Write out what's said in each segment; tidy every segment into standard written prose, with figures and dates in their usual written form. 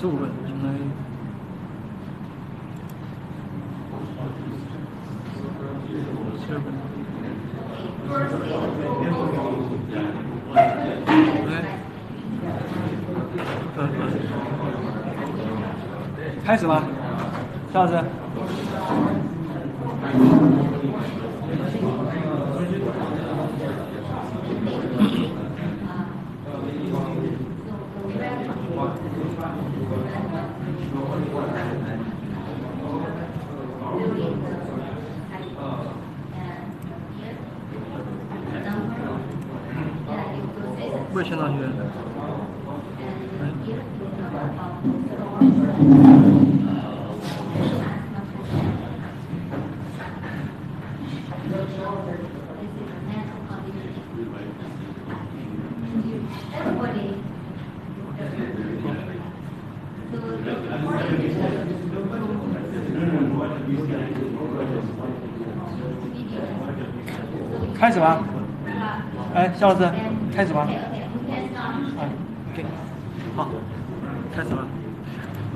15个，应该。开始吧，肖老师。魏全大学。开始吧。哎，肖老师，开始吧。OK， 好，开始吧。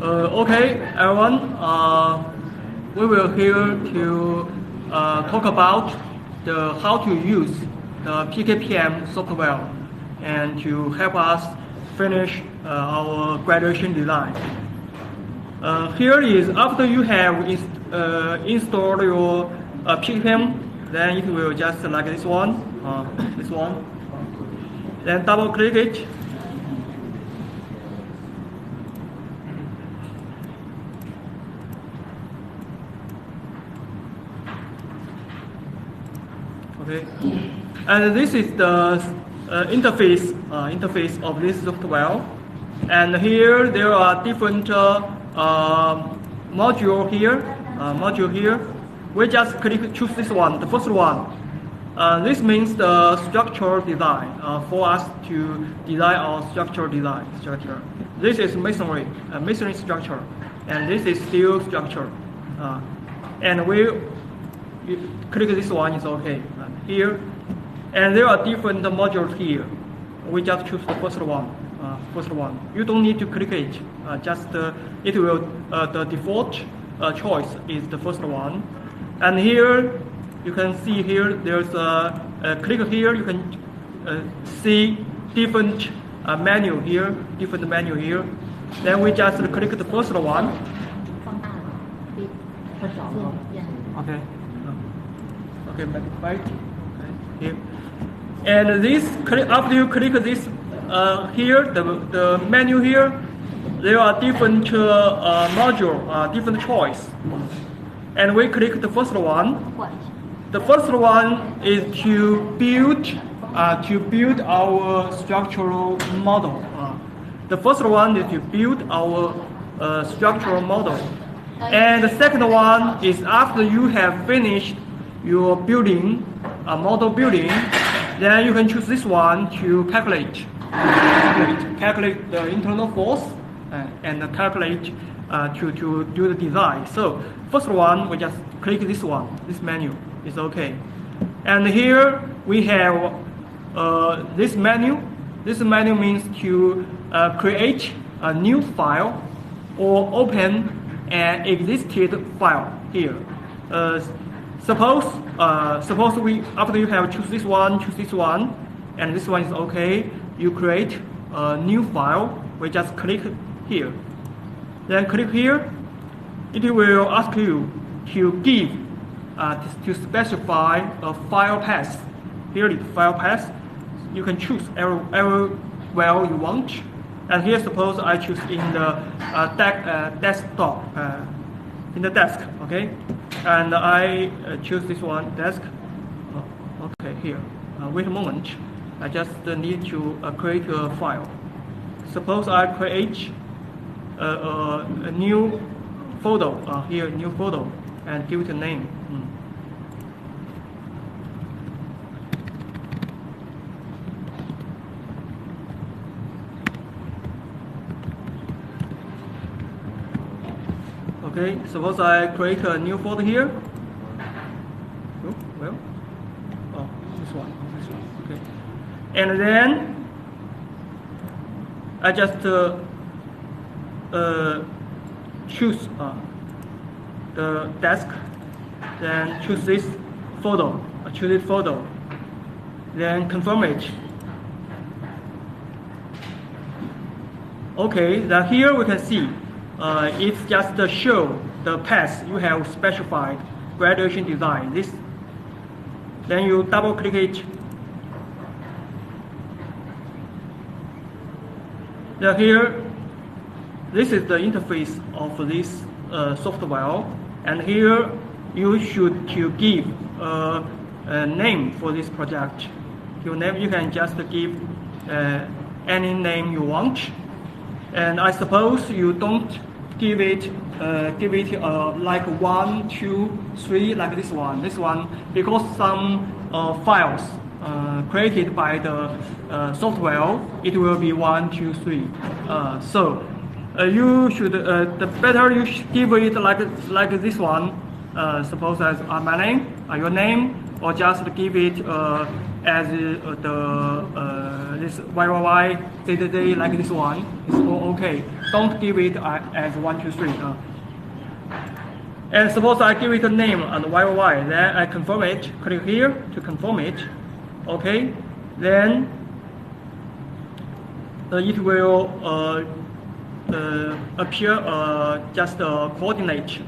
Okay, everyone. We will here to talk about how to use the PKPM software and to help us finish our graduation design. Here is after you have installed your PKPM, then it will just like this one, Then double click it. Okay, and this is the interface of this software, and here there are different module here. We just choose this one, the first one. This means the structural design for us to design our structure. This is masonry structure, and this is steel structure. And we click this one is okay here, and there are different modules here. We just choose the first one. You don't need to click it. It will the default choice is the first one. And here you can see here there's a click here. You can see different menu here. Then we just click the first one. Okay. Okay, right here. And this after you click this here, the menu here, there are different module, different choice. And we click the first one. The first one is to build our structural model. The first one is to build our structural model. And the second one is after you have finished your building, model building, then you can choose this one to calculate the internal force and calculate to do the design. So first one, we just click this one, this menu is okay. And here we have this menu. This menu means to create a new file or open an existing file here. Suppose we after you have choose this one, and this one is okay. You create a new file. We just click here. Then click here. It will ask you to give to specify a file path. Here is file path. You can choose everywhere you want. And here, suppose I choose in the desktop, in the desk, okay? And I choose this one, desk. Okay, here. Wait a moment. I just need to create a file. Suppose I create a new photo, here, new photo, and give it a name. Okay, suppose I create a new folder here. This one, okay. And then I just choose the desk, then choose this photo, then confirm it. Okay, then here we can see it's just to show the path you have specified, graduation design. This, then you double click it. Then here, this is the interface of this software, and here you should give a name for this project. Your name, you can just give any name you want. And I suppose you don't give it like 1, 2, 3 like this one. This one, because some files created by the software, it will be 1, 2, 3. So you should the better you should give it like this one. Suppose as my name, your name, or just give it as this YYY ZZZ like this one. It's all okay. Don't give it as 1, 2, 3. And suppose I give it a name and YYY, then I confirm it. Click here to confirm it. Okay. Then it will appear just coordinate.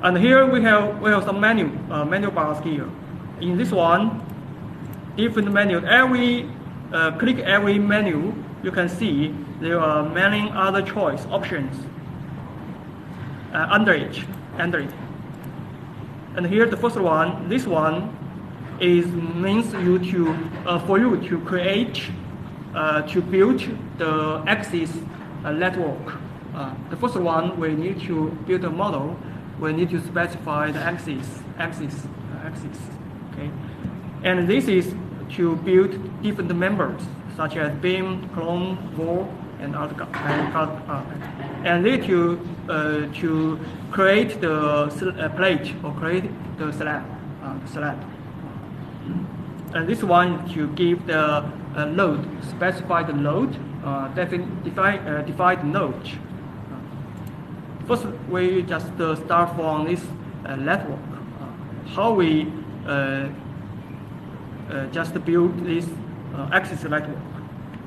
And here we have some menu bars here. In this one, different menu. Click every menu, you can see there are many other choice options under it. And here the first one, this one means for you to create to build the axis network. The first one, we need to build a model. We need to specify the axis. Okay, and this is to build different members such as beam, column, wall, and other. And then to create the plate or create the slab. And this one to give the load, specify the load, define node. First, we just start from this network. How we just build this axis network.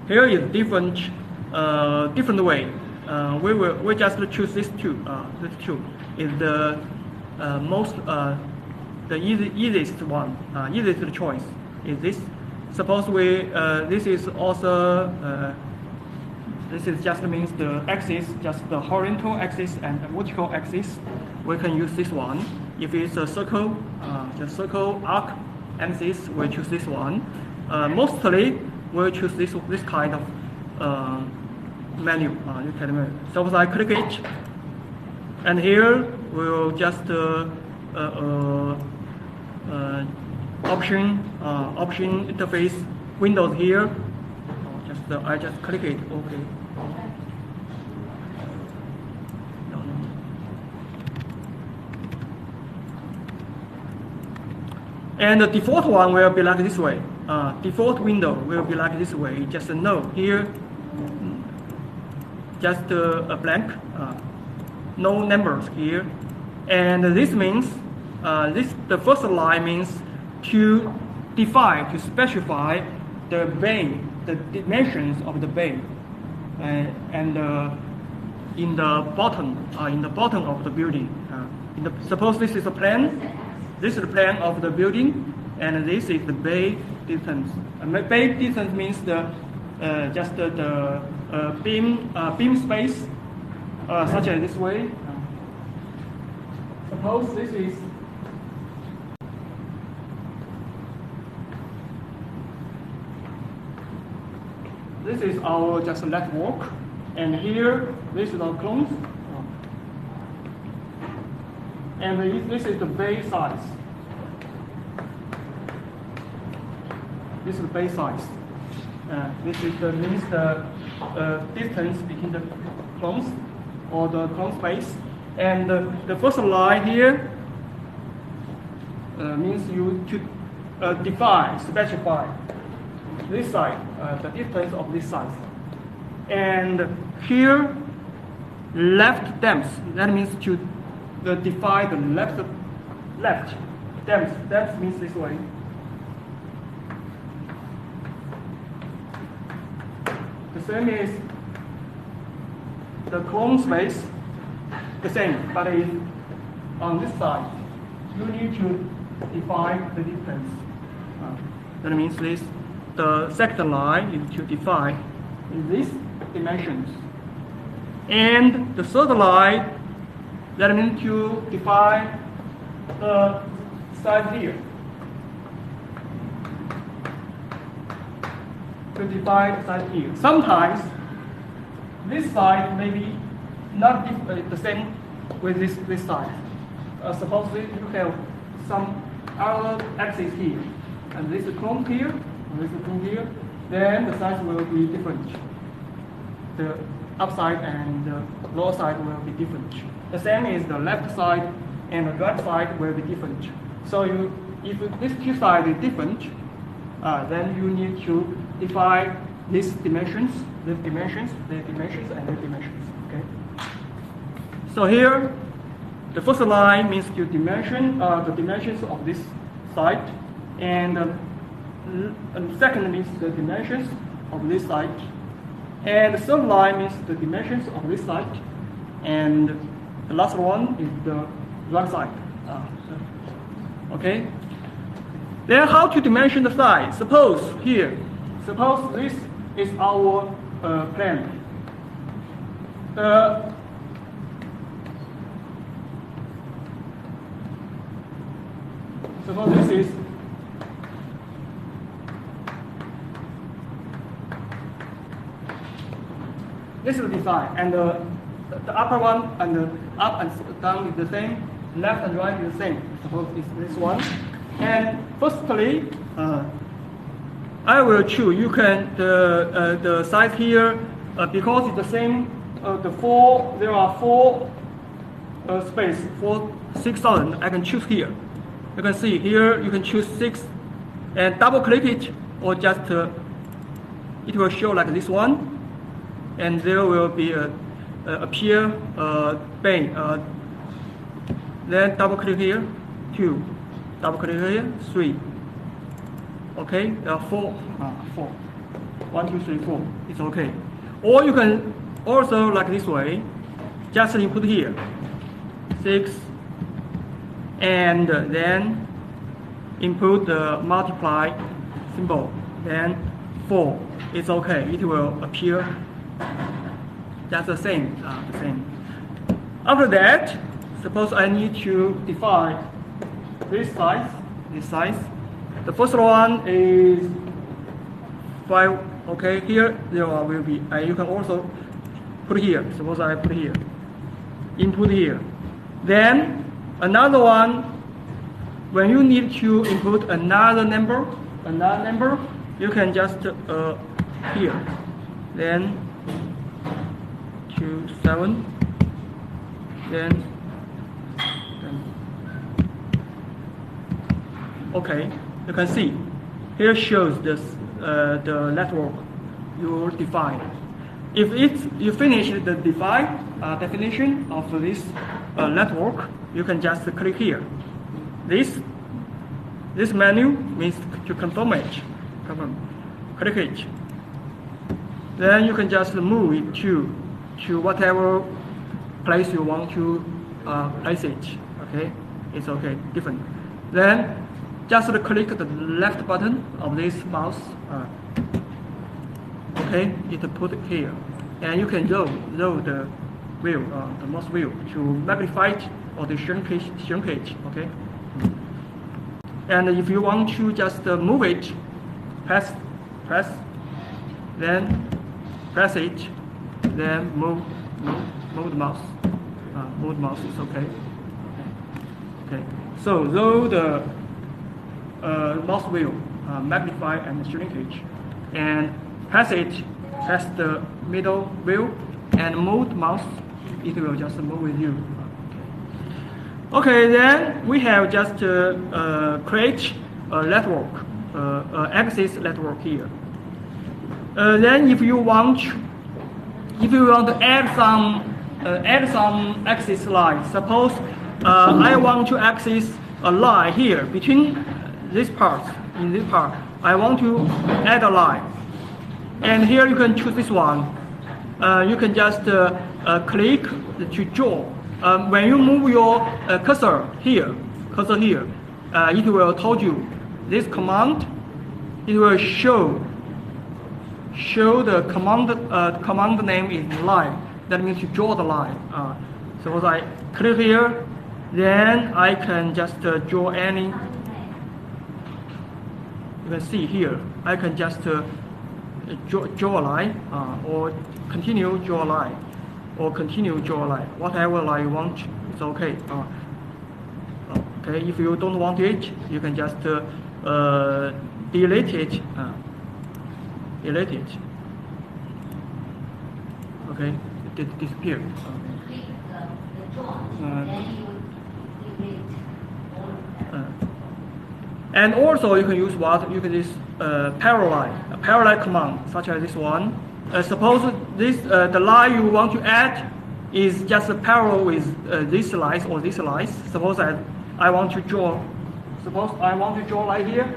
Here is different way. We just choose this two. This two is the most the easiest one. Easiest choice is this. Suppose this is also. This is just means the axis, just the horizontal axis and the vertical axis. We can use this one. If it's a circle, just circle, arc, axis, we choose this one. Mostly, we'll choose this kind of menu. Suppose I click it, and here we'll just option interface windows here. I just click it. Okay. And the default one will be like this way. Default window will be like this way. Just a no here. Just a blank. No numbers here. And this means the first line means to define, to specify the bay, the dimensions of the bay, and in the bottom of the building. Suppose this is a plan. This is the plan of the building, and this is the bay distance. Bay distance means just the beam space, such as this way. Suppose this is. This is our just network, and here this is our clones, and this is the bay size. This is the bay size. This is means the distance between the clones or the clone space, and the first line here means you to specify this side, the distance of this size. and here left depth. That means to define the left depth. Depth means this way. The same is the clone space, the same, but it's on this side. You need to define the distance. That means this. The second line is to define these dimensions. And the third line, that means to define the size here. To define the size here. Sometimes this side may be not the same with this side. Suppose you have some other axis here, and this is clone here, and this is clone here, then the size will be different. The upside and the lower side will be different. The same is the left side and the right side will be different. So if these two sides are different, then you need to define these dimensions, and these dimensions. Okay. So here, the first line means to dimension the dimensions of this side, and second means the dimensions of this side, and the third line means the dimensions of this side, and the last one is the right side. Okay. Then how to dimension the side? Suppose this is our plan. Suppose this is the design, and the upper one and the up and down is the same, left and right is the same. Suppose it's this one. And firstly, I will choose. You can the size here because it's the same. There are four space for 6,000. I can choose here. You can see here. You can choose 6, and double click it, or just it will show like this one, and there will be appear pane. Then double click here, 2. Double click here, 3. Okay, there are 4. 4. 1, 2, 3, 4. It's okay. Or you can also like this way, just input here, 6, and then input the multiply symbol, then 4. It's okay. It will appear just the same. After that, suppose I need to define this size. The first one is 5. Okay, here there will be. You can also put here. Suppose I put here. Input here. Then another one. When you need to input another number, you can just here. Then 2, 7. Then. Okay, you can see here shows this the network you define. If you finish the definition of this network, you can just click here. This menu means to confirm it. Click it. Then you can just move it to whatever place you want to place it. Okay, it's okay, different. Then just click the left button of this mouse. Okay, it put here, and you can roll the wheel, the mouse wheel, to magnify it or to shrink it. Okay. And if you want to just move it, press, then press it, then move the mouse. Move the mouse is okay. Okay. So though the mouse wheel magnify and shrink it, and press the middle wheel and move the mouse, it will just move with you. Okay, then we have just create a network, axis network here. Then if you want if you want to add some axis line, suppose I want to access a line here between this part, in this part, I want to add a line. And here you can choose this one. You can just click to draw. When you move your cursor here, it will tell you this command. It will show the command name is line. That means to draw the line. Suppose I click here, then I can just draw any. You can see here, I can just draw a line, or continue draw a line, or continue draw a line. Whatever line you want, it's okay. Okay, if you don't want it, you can just delete it. Delete it. Okay, it disappeared. And also you can use what? You can use parallel command, such as this one. Suppose this the line you want to add is just parallel with this line or this line. Suppose I want to draw. Suppose I want to draw line here.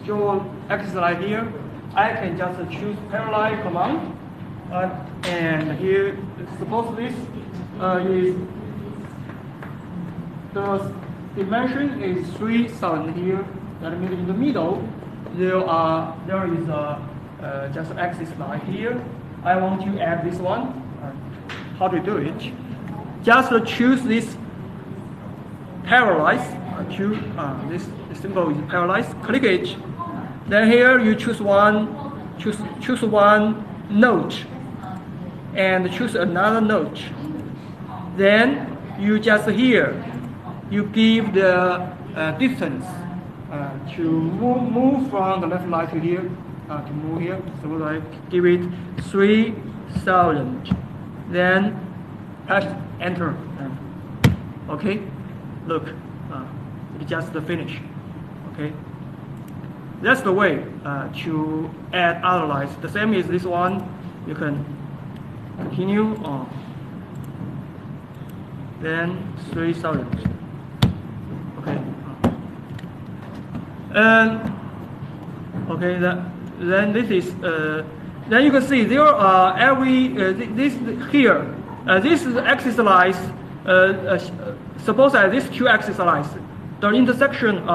Draw axis line here. I can just choose parallel command, and here suppose this is the dimension is 3,000 here. That means in the middle there is just axis line here. I want to add this one. How to do it? Just choose this parallelize. This symbol is parallelize. Click it. Then here you choose one node, and choose another node. Then you just here you give the distance to move from the left line to here, to move here. So I give it 3,000. Then press enter. Okay, look, it's just the finish. Okay, that's the way to add other lines. The same as this one. You can continue on. Then 3,000. Okay. And okay, then this is then you can see there are this here. This is axis lines. Suppose that these two axis lines, the intersection,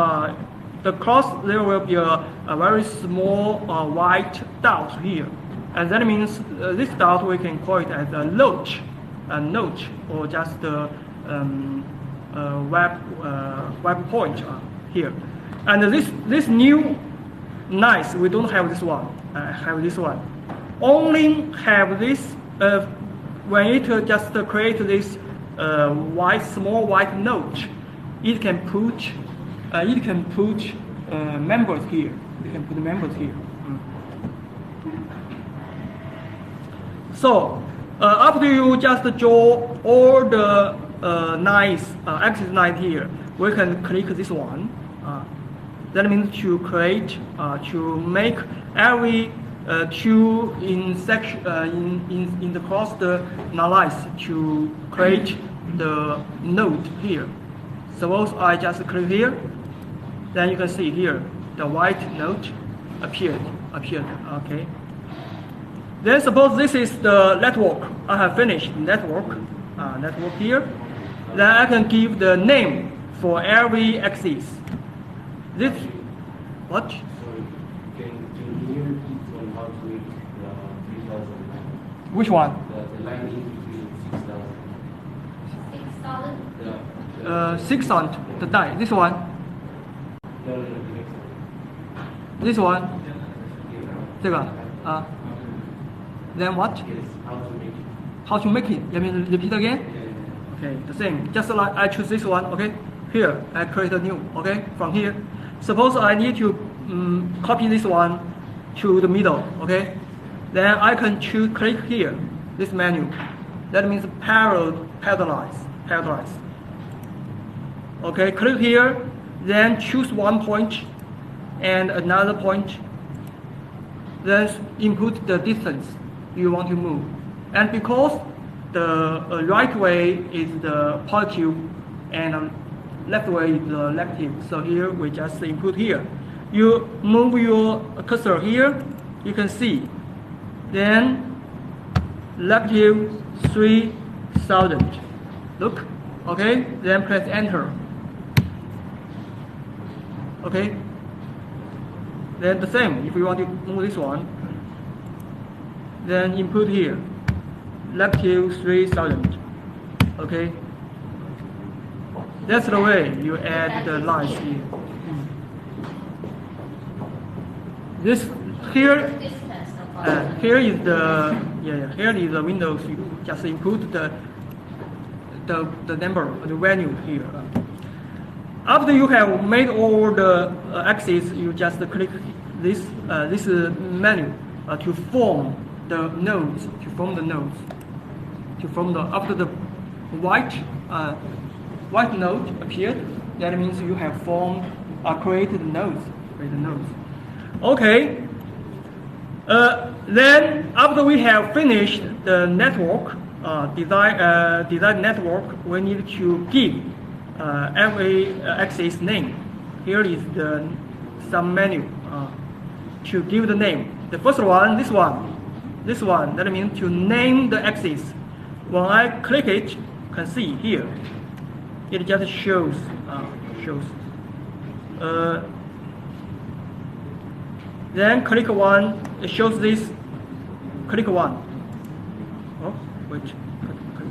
the cross, there will be a very small white dot here, and that means this dot we can call it as a notch, or just the web point here. And this new nice, we don't have this one. Have this one. Only have this when it just create this small white notch. It can put members here. You can put members here. So after you just draw all the axis line here, we can click this one. That means to create, to make every two in the cross the lines to create the node here. Suppose I just click here, then you can see here the white node appeared. Okay. Then suppose this is the network. I have finished network here. Then I can give the name for every axis. This what? Sorry, can you repeat on how to make the 3,000? Which one? The line in between 6,000. 6,000 the die. This one. No, the next one. This one. 这个 Then what? Yes, how to make it. How to make it? Let me repeat again. Okay, the same. Just like I choose this one. Okay. Here I create a new. Okay, from here. Suppose I need to copy this one to the middle. Okay. Then I can click here. This menu. That means parallelize. Okay. Click here. Then choose one point and another point. Then input the distance you want to move. And because the right way is the positive and left way is the negative, so here we just input here. You move your cursor here, you can see. Then negative 3,000. Look, okay. Then press enter. Okay. Then the same. If you want to move this one, then input here. Negative 3,000. Okay. That's the way you add the lines here. This here. Here is the here is the windows. You just input the number, the value here. After you have made all the axes, you just click this menu to form the nodes. After the white node appeared, that means you have formed created nodes. Okay. Then after we have finished the network design network, we need to give every axis name. Here is some menu to give the name. The first one, this one. That means to name the axis. When I click it, you can see here, it just shows. Then click one, it shows this. Click one. Oh, wait. Click.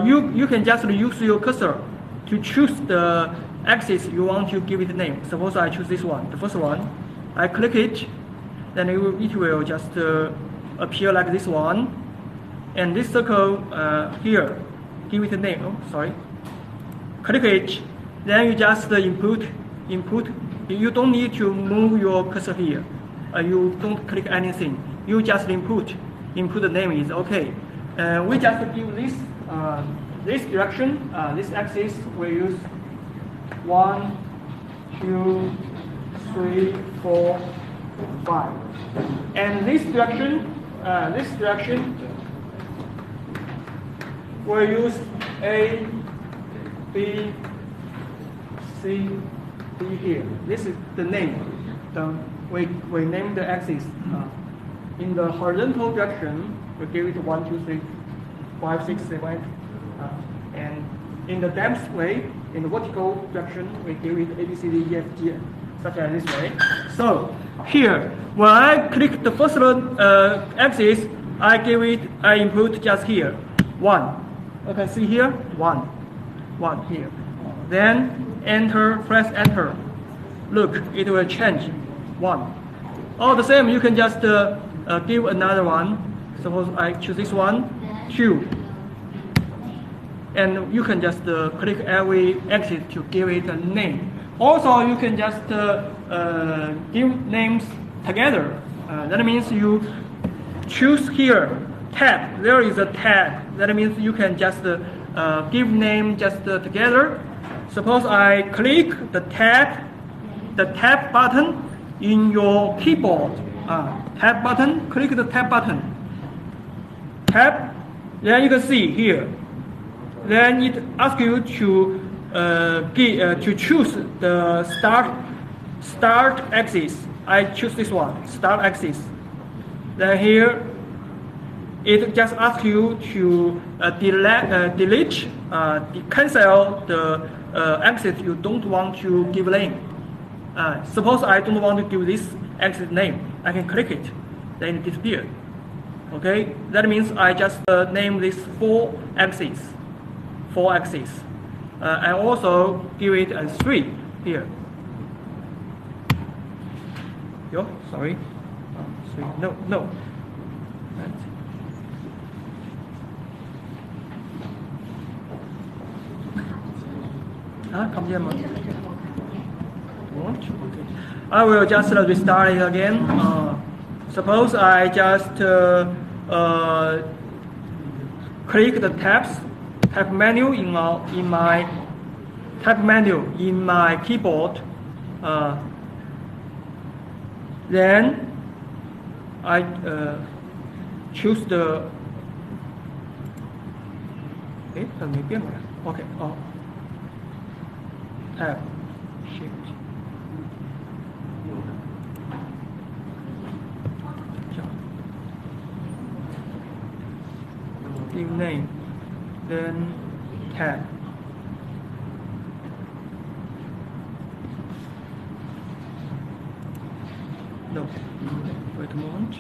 You can just use your cursor to choose the axis you want to give it a name. Suppose I choose this one, the first one. I click it, then it will just appear like this one. And this circle here, give it a name. Oh, sorry. Click it, then you just input. You don't need to move your cursor here. You don't click anything. You just input. Input the name is okay. We just give this direction, this axis we use 1, 2, 3, 4, 5. And this direction we use A, B, C, D here. This is the name. We name the axis. In the horizontal direction, we give it 1, 2, 3, 5, 6, 7, 8. And in the depth way, in the vertical direction, we give it A, B, C, D, E, F, G, such as this way. So here, when I click the first axis, I input just here 1. You can see here 1 here. Then press enter. Look, it will change 1. All the same, you can just give another one. Suppose I choose this one, 2. And you can just click every axis to give it a name. Also, you can just give names together. That means you choose here, tab. There is a tab. That means you can just give name just together. Suppose I click the tab button in your keyboard. Tab button, click the tab button. Tab, then you can see here. Then it asks you to choose the start axis. I choose this one, start axis. Then here, it just asks you to delete, cancel the axis you don't want to give name. Suppose I don't want to give this axis name. I can click it, then it disappears. Okay, that means I just name this 4 axes. I also give it a 3 here. Yo, sorry. 3. No. Come here, okay. I will just restart it again. Suppose I just click the tab menu in my keyboard. then I choose the okay, tab shift give name, then tab. No, wait a moment.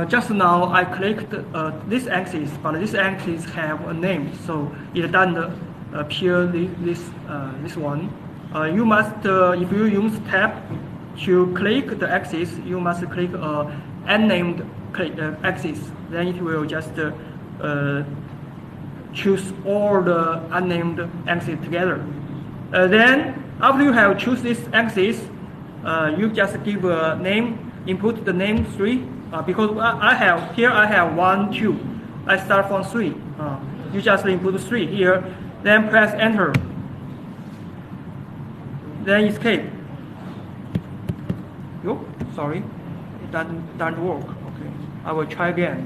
Just now I clicked this axis, but this axis have a name, so it doesn't appear this one. You must, if you use tab to click the axis, you must click unnamed axis. Then it will just choose all the unnamed axes together. Then after you have choose this axis, you just give a name, input the name 3. Because I have 1, 2. I start from 3. You just input 3 here, then press enter. Then escape. Oh, sorry, it doesn't work. Okay, I will try again.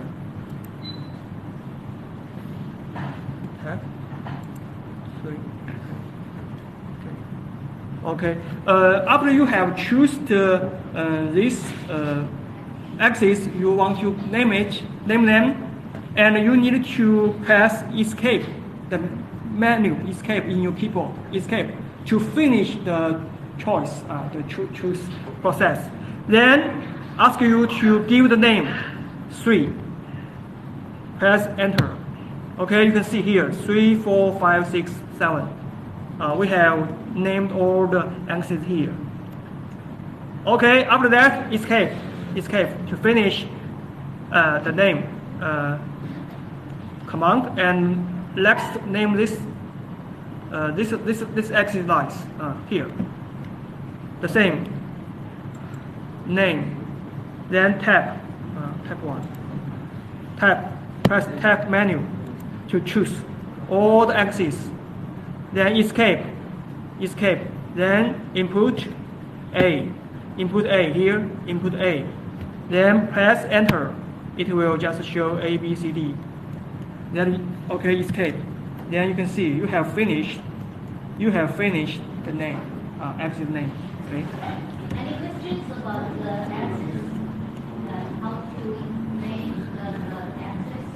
Tab 3. Okay. After you have chosen this axis, you want to name them, and you need to press escape, the menu escape in your keyboard, escape, to finish the choice, the choose process. Then ask you to give the name 3. Press enter. Okay, you can see here 3, 4, 5, 6, 7. We have named all the axes here. Okay, after that, escape to finish the name command, and let's name this axis lines here. The same name, then tab 1. Press tab menu to choose all the axes. Then escape, then input A here, input A. Then press enter. It will just show A, B, C, D. Then okay, escape. Then you can see you have finished the name, axis name. Okay. Any questions about the axis? How to name the axis?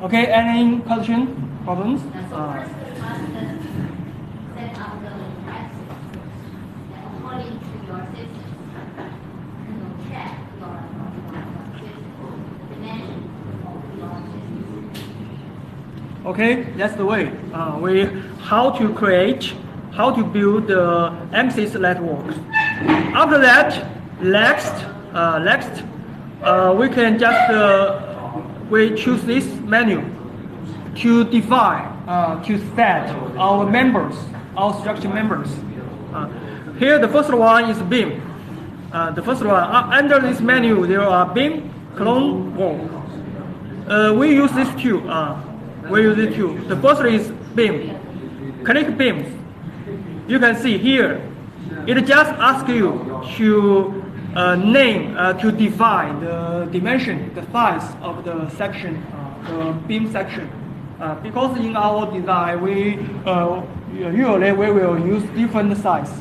Okay. Any problems? So first we must set up the axis according to your system. Check your dimension of your system. Okay, that's the way. How to build the axis that works. After that, next, we can just we choose this menu to define, to set our members, our structure members. Here, the first one is beam. The first one under this menu there are beam, clone, wall. We use these two. The first is beam. Click beams. You can see here, it just asks you to name, to define the dimension, the size of the section, the beam section. Because in our design, we usually we will use different size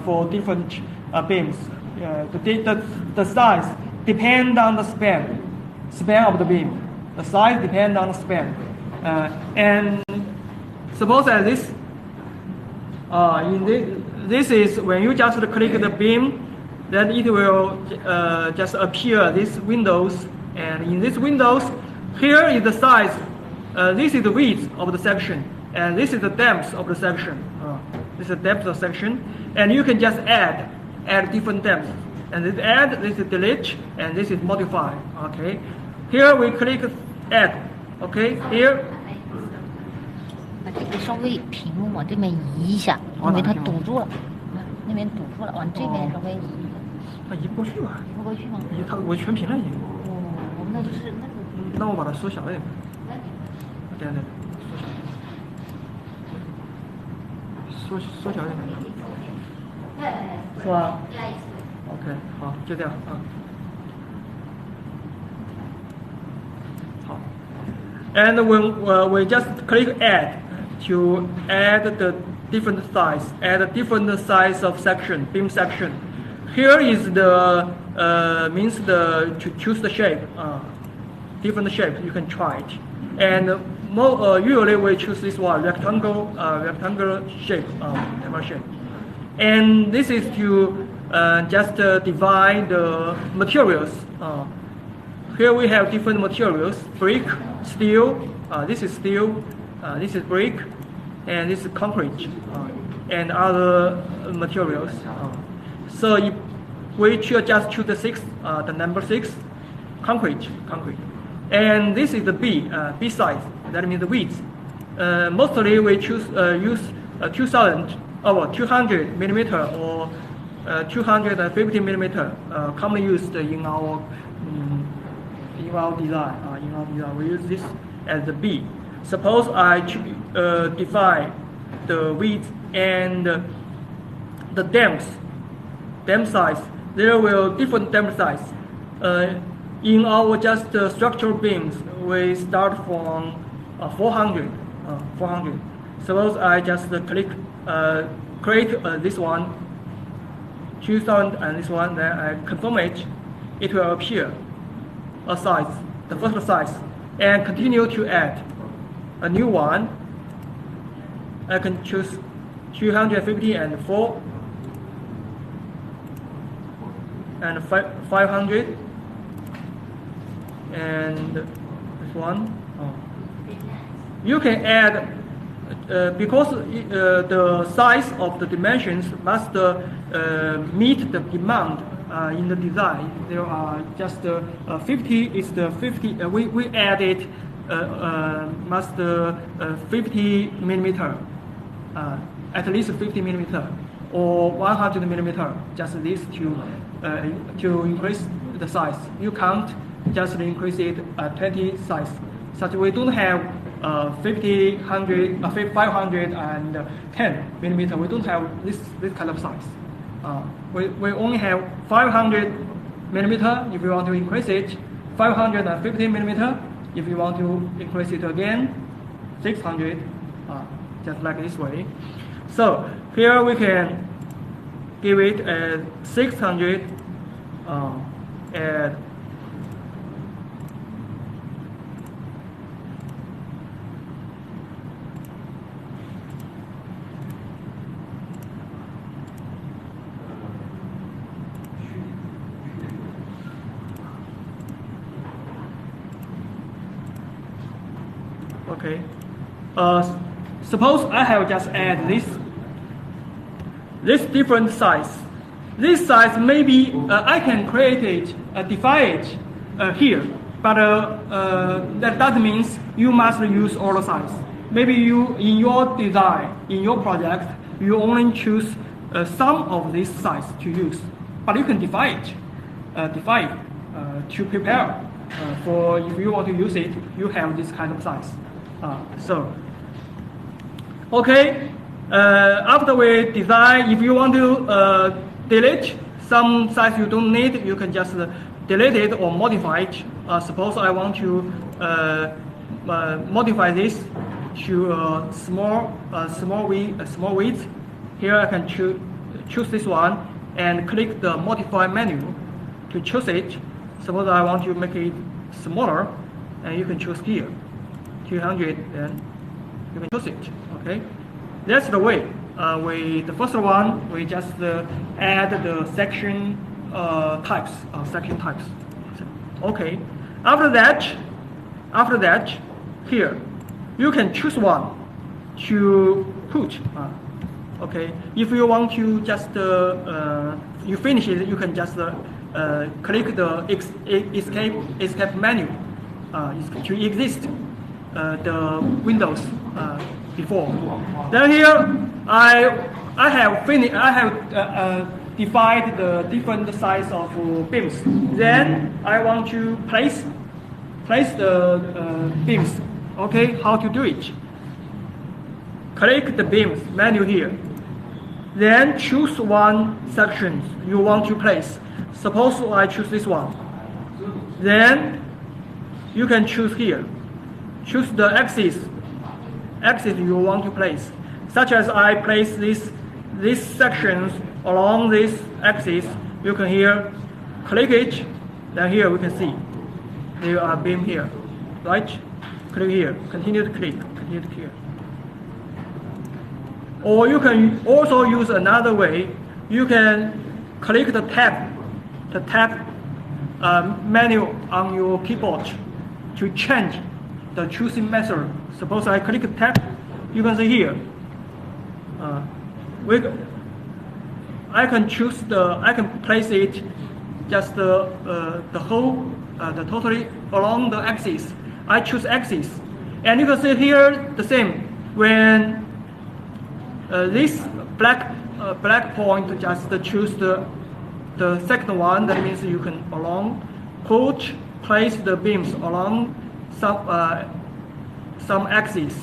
for different beams. The size depends on the span of the beam. The size depends on the span. And suppose that this this is when you just click the beam, then it will just appear these windows, and in these windows, here is the size. This is the width of the section, and this is the depth of the section. This is the depth of the section, and you can just add different depths. And this add, this is delete, and this is modify. Okay, here we click add. Okay, here. 把这个稍微屏幕往这边移一下，因为它堵住了，那边堵住了，往这边稍微移一下。移不过去吧？移不过去吗？我全屏了已经。哦，那就是那个。那我把它缩小一点。对，缩小一点。是吧 ？OK， 好，就这样啊。好。And when we just click add to add the different size, add a different size of section, beam section. Here is the means to choose the shape, different shape you can try it. And usually we choose this one, rectangle shape, table shape. And this is to just divide the materials. Here we have different materials: brick, steel. This is steel. This is brick, and this is concrete, and other materials. So if we just choose the number 6, concrete. And this is the B size. That means the width. Mostly we use 200 millimeter or 250 millimeter. Commonly used in our design. We use this as the B. Suppose I define the width and the dam size. There will different dam size. In our just structural beams, we start from 400. Suppose I just create this one, 2000 and this one, then I confirm it. It will appear a size, the first size, and continue to add a new one. I can choose 250 and 4 and 500 and this one. You can add because the size of the dimensions must meet the demand in the design. There are just 50 is the 50. We added must 50 millimeter, at least 50 millimeter or 100 millimeter. Just this to increase the size. You can't just increase it 20 size. Such we don't have 50, 100, 510 millimeter. We don't have this kind of size. We only have 500 millimeter if you want to increase it, 550 millimeter if you want to increase it again, 600, just like this way. So here we can give it 600 and okay. Suppose I have just add this different size. This size maybe I can create it, define it here, but that means you must use all the size. Maybe you in your design, in your project, you only choose some of this size to use, but you can define it to prepare for if you want to use it. You have this kind of size. Okay. After we design, if you want to delete some size you don't need, you can just delete it or modify it. Suppose I want to modify this to a small width. Here I can choose this one and click the modify menu to choose it. Suppose I want to make it smaller, and you can choose here 200, and you can choose it. Okay. That's the way. The first one, we just add the section types. Okay. After that, here, you can choose one to put. Okay. If you want to just you finish it, you can just click the escape menu to exit the windows. Before. Then here I have define the different size of beams. Then I want to place the beams. Okay, how to do it? Click the beams menu here. Then choose one section you want to place. Suppose I choose this one. Then you can choose here. Choose the axis you want to place. Such as I place these sections along this axis. You can here click it. Then here we can see there are beam here, right? Click here. Continue to click. Continue to click. Or you can also use another way. You can click the tab menu on your keyboard to change the choosing method. Suppose I click tab, you can see here. I can place it just the totally along the axis. I choose axis, and you can see here the same when this black point just choose the second one. That means you can place the beams along some axis,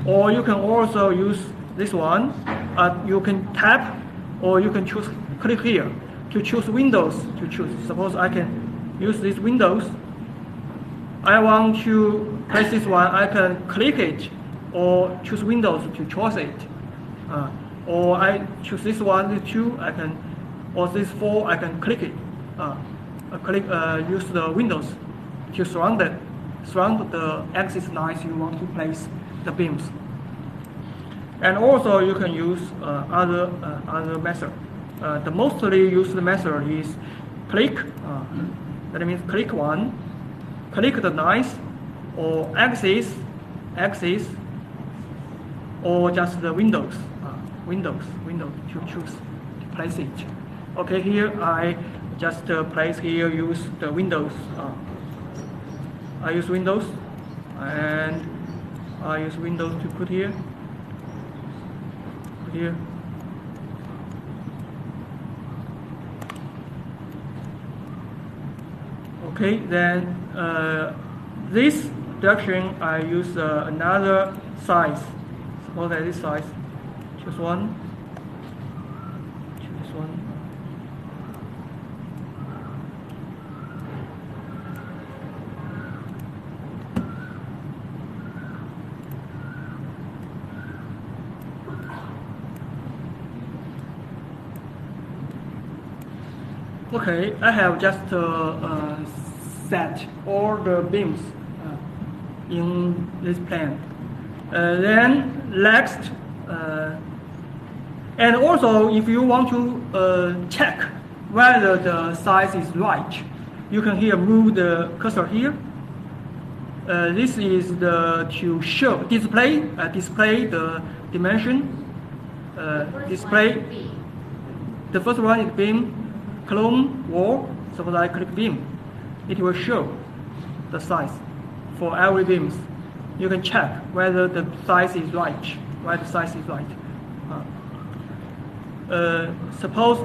or you can also use this one. You can tap, or you can click here to choose windows to choose. Suppose I can use these windows. I want to place this one. I can click it, or choose windows to choose it. Or I choose this one, this two. I can, or this four. I can click it. Use the windows to surround the axis lines you want to place the beams. And also you can use other method. The mostly used method is click. That means click one, click the lines, or axis, or just the windows to choose to place it. Okay, here I just place here. Use the windows. I use windows, and I use windows to put here. Here. Okay, then this direction I use another size. Suppose that this size. Choose one. Choose this one. Okay, I have just set all the beams in this plan. Then next, and also if you want to check whether the size is right, you can here move the cursor here. This is to display the dimension. Display. The first one is beam. Clone wall. Suppose I click beam, it will show the size for every beams. You can check whether the size is right. Suppose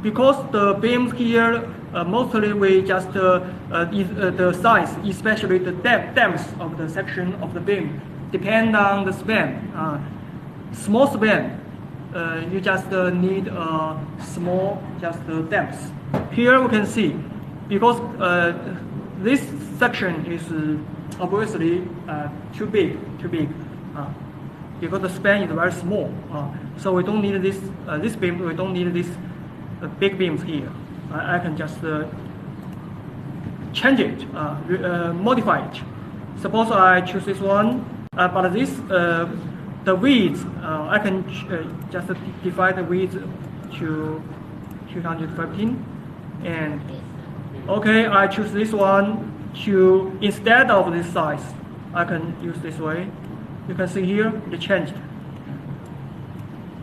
because the beams here mostly we just the size, especially the depth of the section of the beam, depend on the span. Small span. You just need a small depth. Here we can see, because this section is obviously too big, because the span is very small. So we don't need this beam. We don't need this big beams here. I can just change it, modify it. Suppose I choose this one, but this. The width, I can just divide the width to 215, and okay, I choose this one to, instead of this size, I can use this way. You can see here, it changed.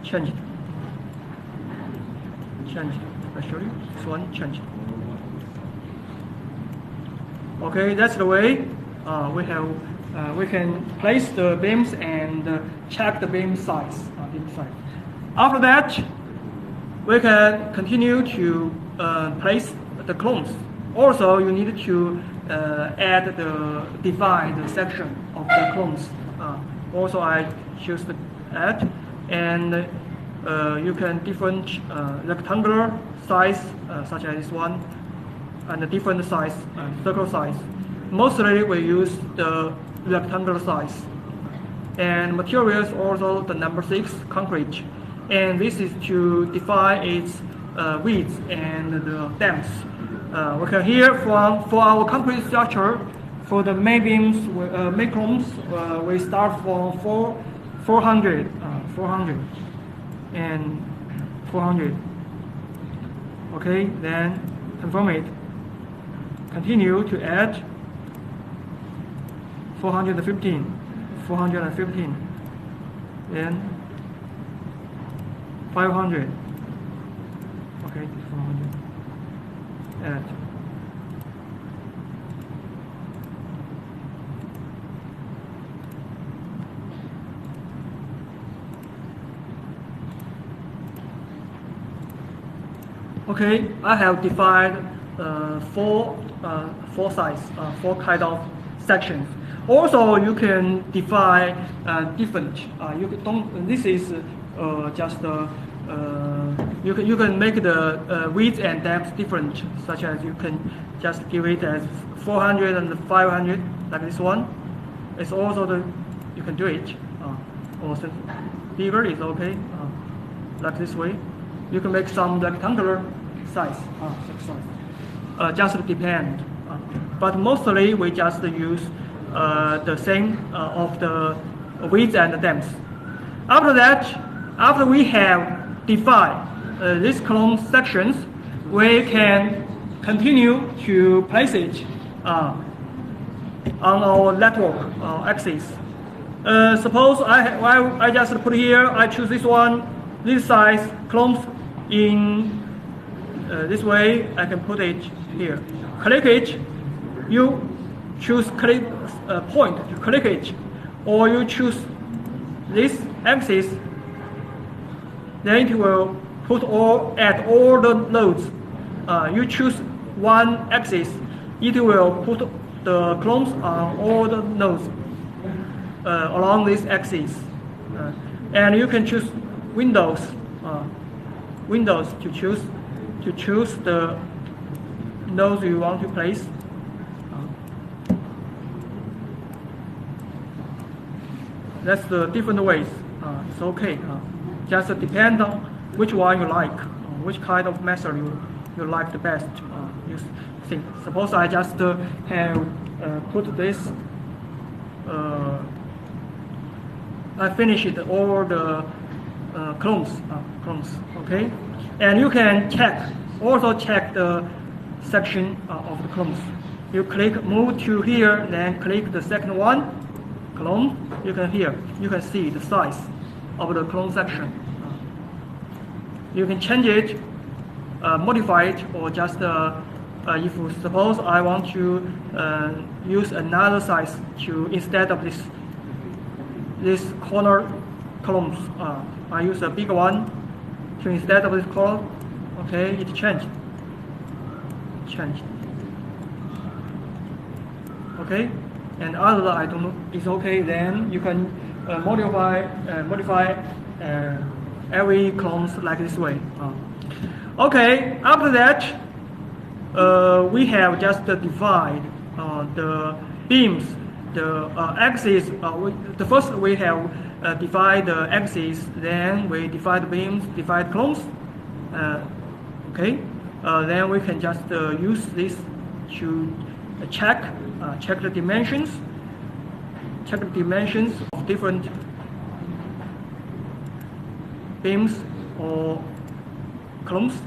Actually, this one changed. Okay, that's the way we can place the beams and check the beam size. After that, we can continue to place the clones. Also, you need to add the divide section of the clones. Also, I choose the add, and you can different rectangular size, such as this one, and a different size, circle size. Mostly we use the rectangular size. And materials also the number 6, concrete. And this is to define its width and the depth. We can hear for our concrete structure, for the main beams, main columns, we start from 400 and 400. Okay, then confirm it. Continue to add 415, then 500. Okay, 400. Add. Okay, I have defined four kind of sections. Also, you can define different. This is just you can make the width and depth different, such as you can just give it as 400 and 500, like this one. It's also you can do it. Or bigger is okay, like this way. You can make some rectangular size. Just depend. But mostly we just use the same of the width and the depth. After that, after we have defined these column sections, we can continue to place it on our network axis. Suppose I just put here, I choose this one, this size, columns in this way, I can put it here. Click it, you choose click point to click it, or you choose this axis, then it will put at all the nodes. You choose one axis, it will put the clones on all the nodes along this axis. And you can choose windows to choose the nodes you want to place. That's the different ways. It's okay. Just depend on which one you like, which kind of method you like the best. You think. Suppose I just have put this. I finished all the clones. Okay, and you can also check the section of the clones. You move to here, then click the second one, clone. You can see the size of the clone section. You can change it, modify it, or just if suppose I want to use another size instead of this corner columns, I use a bigger one instead of this column. Okay, it changed. Okay, and other I don't know, it's okay. Then you can modify every clones like this way. Okay, after that, we have just divide the beams, the axis. The first we have divide the axis, then we divide the beams, divide clones. Okay, then we can just use this to check the dimensions. Check the dimensions of different beams or columns.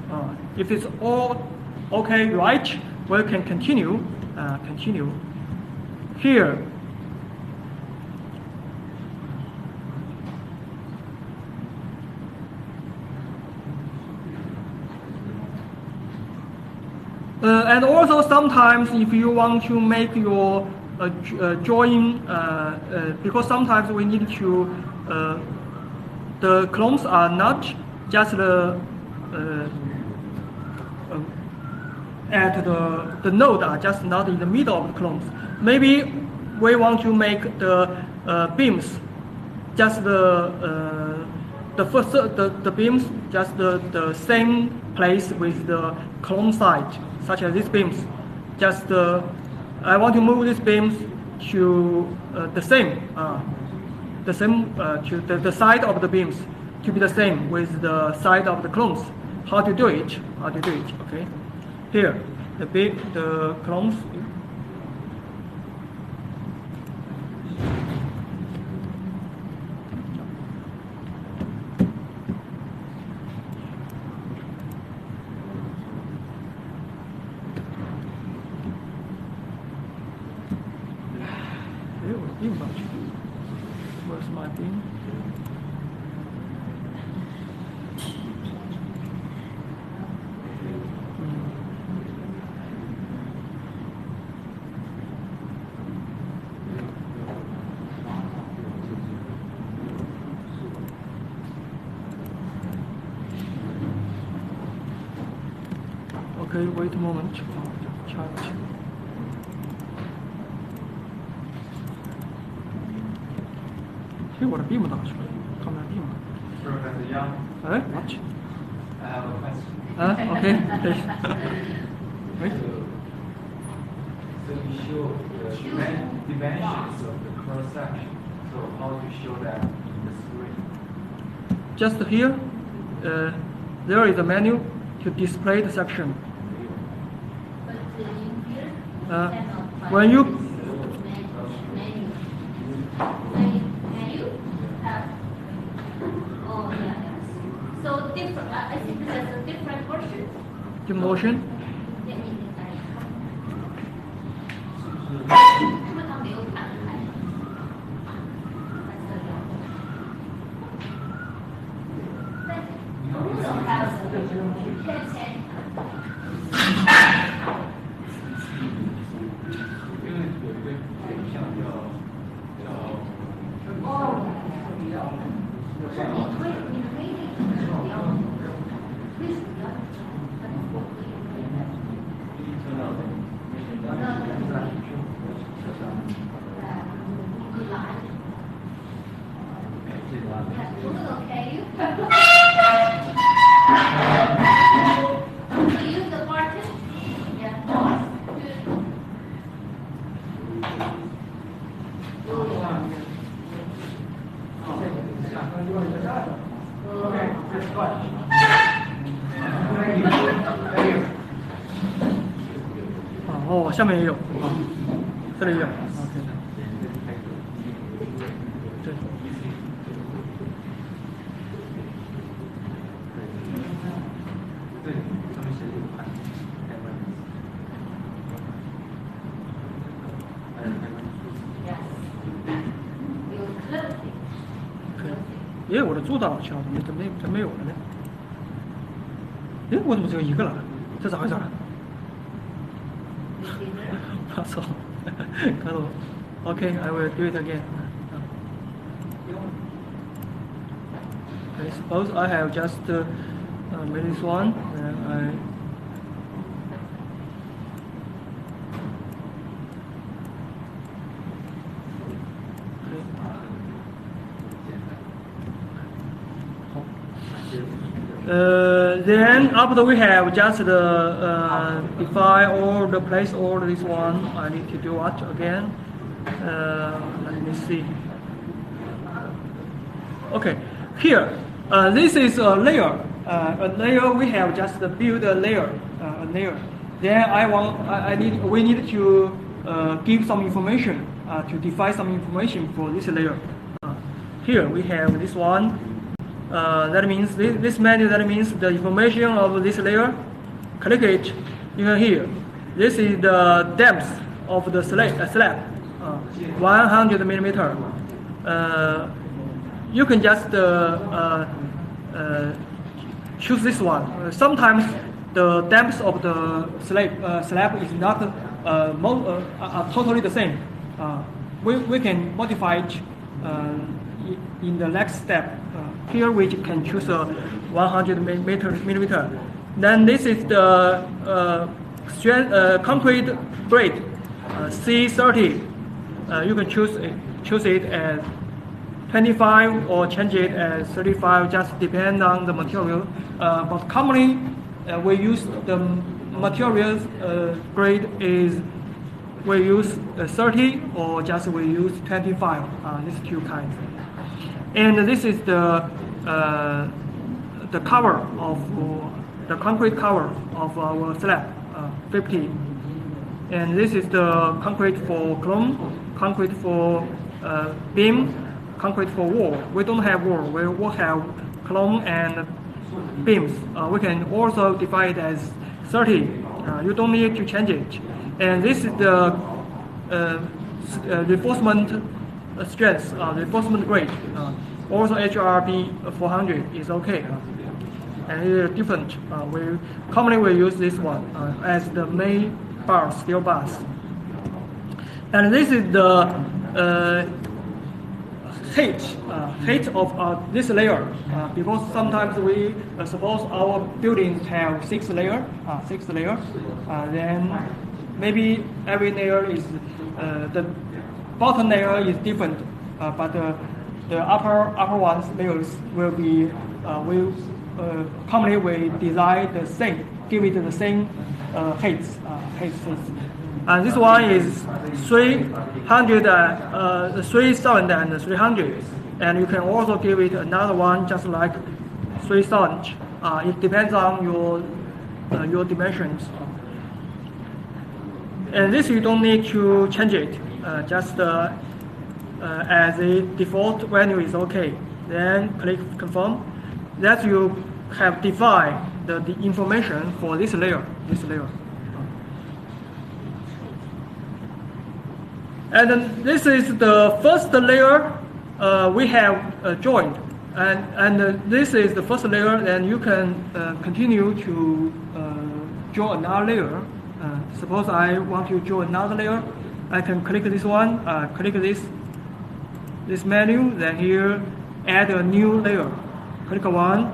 If it's all okay, right, we can continue. Here. And also sometimes if you want to make your drawing, because sometimes we need to, the clones are not just the at the node are just not in the middle of the columns. Maybe we want to make the beams just the first the beams just the same place with the column side, such as these beams. Just I want to move these beams to the same to the side of the beams to be the same with the side of the columns. How to do it? Okay, here the columns. Where's my beam? Okay, wait a moment. Charge.我的 beam 打出来，看不到 beam。Professor Young, 哎，watch。 I have a question. Okay, please. Wait. So you show the dimensions of the cross section. So how do you show that in the screen? Just here, there is a menu to display the section. But in here, Uh, cannot when you menu. Oh yeah. So different. I think there's a different version. the motion, 他们没有看开。also has you can say 因为有一个选项叫哦，是你推为什么要Okay. So use the button. Yeah. Oh, 下面也有，这里有。OK。对。对，他们写有盘，还有Yes. You clip it. 诶，我的主导桥怎么没有了呢？诶，我怎么只有一个了？这咋回事？我操！看到 OK, I will do it again. Okay, suppose I have just made this one, and I. Then after we have just define all the place all this one, I need to do what again? Let me see. Okay, here this is a layer. A layer we have just build a layer. Then we need to give some information to define some information for this layer. Here we have this one. That means this menu. That means the information of this layer. Click it. You can hear. This is the depth of the slab. 100 millimeter. You can just choose this one. Sometimes the depth of the slab is not totally the same. We can modify it in the next step. Here we can choose a 100 millimeter. Then this is the concrete grade C30. You can choose it as 25 or change it as 35, just depend on the material. But commonly we use the materials grade is we use 30 or just we use 25. These two kinds. And this is the cover of the concrete cover of our slab, 50. And this is the concrete for column, concrete for beam, concrete for wall. We don't have wall. We will have column and beams. We can also define it as 30. You don't need to change it. And this is the reinforcement strength, reinforcement grade. Also HRB 400 is okay. And it is different. Commonly we use this one as the main bars, steel bars. And this is the height of this layer, because sometimes we suppose our buildings have 6 layers, then maybe every layer is the bottom layer is different, but the upper ones layers will be commonly we design the same, give it the same heights. And this one is 300, 3,000 and 300, and you can also give it another one just like 3,000. It depends on your dimensions. And this you don't need to change it, just as a default value is okay. Then click confirm. That you have defined the information for this layer. And then this is the first layer we have joined, and this is the first layer. Then you can continue to draw another layer. Suppose I want to draw another layer, I can click this one, click this menu. Then here add a new layer. Click one.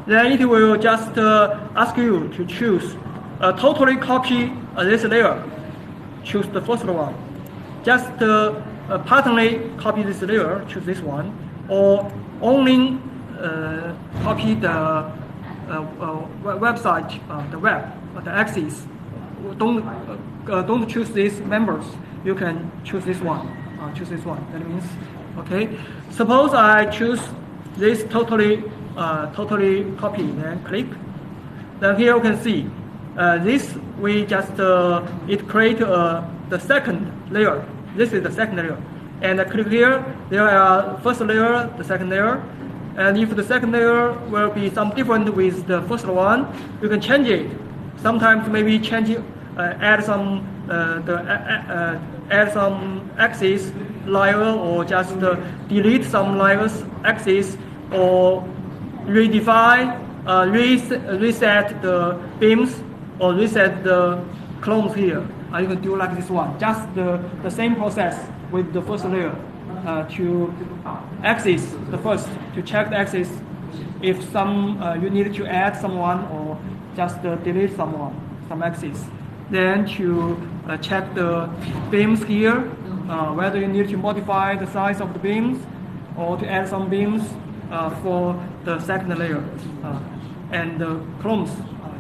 Then it will just ask you to choose totally copy this layer. Choose the first one. Just partly copy this layer, choose this one, or only copy the website, the axis. Don't choose these members. You can choose this one. That means, okay. Suppose I choose this totally copy, then click. Then here you can see this we just it create the second layer. This is the second layer, and click here. There are first layer, the second layer, and if the second layer will be some different with the first one, you can change it. Sometimes maybe change it, add some axis layer, or just delete some layers axis, or redefine, reset the beams, or reset the columns here. You can do like this one. Just the same process with the first layer to axis the first, to check the axis if you need to add someone or just delete some axis. Then to check the beams here, whether you need to modify the size of the beams or to add some beams for the second layer, and the columns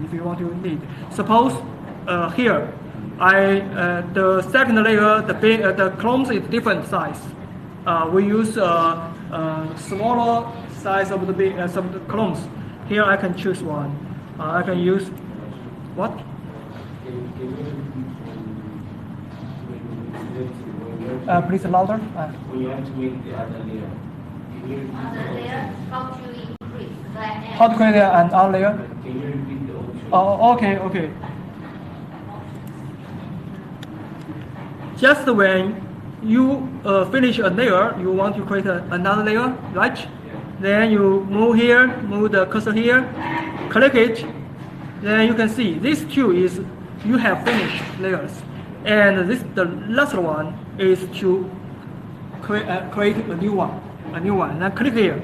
if you want to need. Suppose here the second layer, the columns is different size. We use smaller size of the columns. Here I can choose one. I can use what? Please louder. When you have to make the other layer. Other layer, how to increase? How to create another layer? Can you repeat the option? Oh, okay. Just when you finish a layer, you want to create another layer, right? Yeah. Then you move here, move the cursor here, click it. Then you can see these two is you have finished layers, and the last one is to create a new one. a new one. Then click here.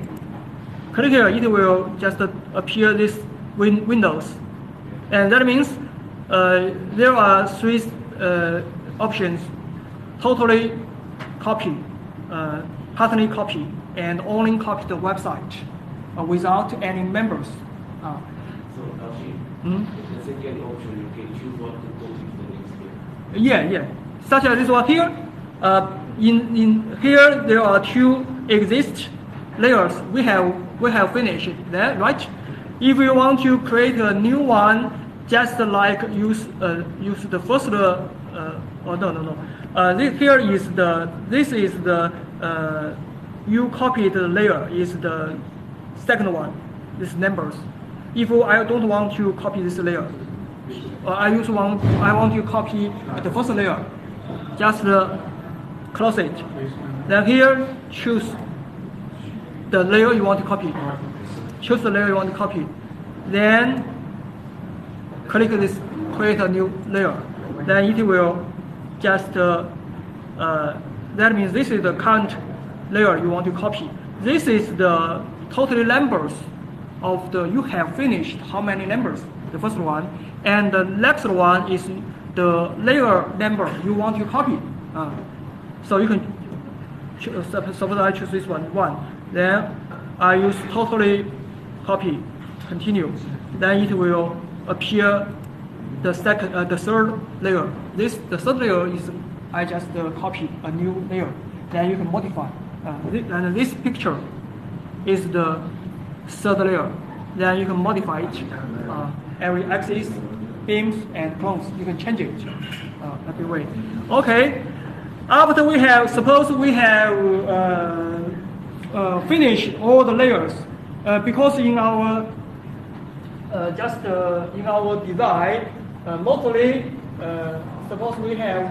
Click here, it will just appear this windows. And that means there are three options: totally copy, partly copy, and only copy the website without any members. So, the second option, you can choose what to copy to the next layer. Yeah. Such as this one here. In here there are two exist layers. We have finished that, right? If you want to create a new one, just like use the first this is the you copied the layer is the second one. This numbers. If I don't want to copy this layer, I want to copy the first layer. Just close it. Then here choose the layer you want to copy. Choose the layer you want to copy. Then click this create a new layer. Then it will just that means this is the current layer you want to copy. This is the total numbers of the you have finished how many numbers, the first one, and the next one is the layer number you want to copy. So you can suppose I choose this one, then I use totally copy, continue. Then it will appear the third layer. The third layer is I just copy a new layer. Then you can modify. And this picture is the third layer. Then you can modify it. Every axis, beams, and clones. You can change it that way. Okay. After we have, suppose we have finished all the layers, because in our in our design, mostly suppose we have